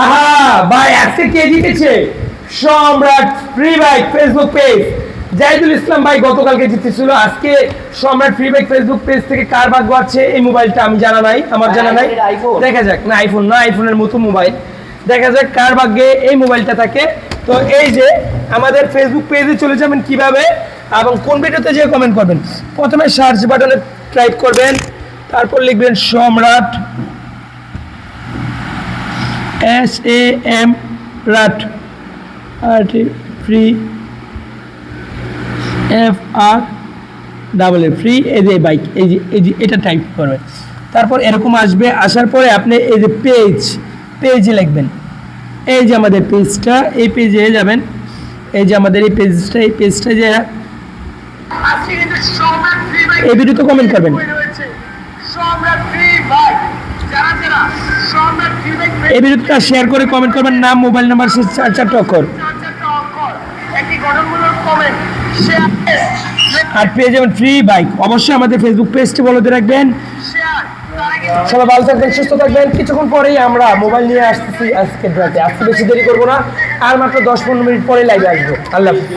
আহা ভাই আজকে কে জিতেছে? Samrat free bike Facebook page. Jahidul Islam ভাই গতকালকে জিতেছিল। আজকে সম্রাট ফ্রি বাইক ফেসবুক পেজ থেকে কার ভাগ্য আছে এই মোবাইলটা আমি জানা নাই, আমার জানা নাই। দেখা যাক। না আইফোন না, আইফোনের মতো মোবাইল। দেখা যাক কার ভাগ্যে এই মোবাইলটা থাকে। তো এই যে আমাদের ফেসবুক পেজে চলে যাবেন কিভাবে এবং কোন ভিডিওতে যে কমেন্ট করবেন। প্রথমে সার্চ বাটনে টাইপ করবেন, তারপর লিখবেন সম্রাট SAM রাট ফ্রি FR ফ্রি এই যে বাইক, এই যে এটা টাইপ করবেন। তারপর এরকম আসবে, আসার পরে আপনি এই যে পেজে লিখবেন। এই যে আমাদের পেজটা, এই পেজে যাবেন। এই যে আমাদের এই পেজটা যে এই ভিডিওতে কমেন্ট করবেন। এই ভিডিওটা শেয়ার করে কমেন্ট করবেন, নাম মোবাইল নাম্বার সে 4 অক্ষর আর পেয়ে যাবেন ফ্রি বাইক। অবশ্যই আমাদের ফেসবুক পেজটি বলতে রাখবেন। সবাই ভালো থাকবেন, সুস্থ থাকবেন। কিছুক্ষণ পরেই আমরা মোবাইল নিয়ে আসতেছি আজকে রাতে। আজকে বেশি দেরি করবো না, আর মাত্র 10-15 মিনিট পরে লাইভে আসবো। আল্লাহ হাফেজ।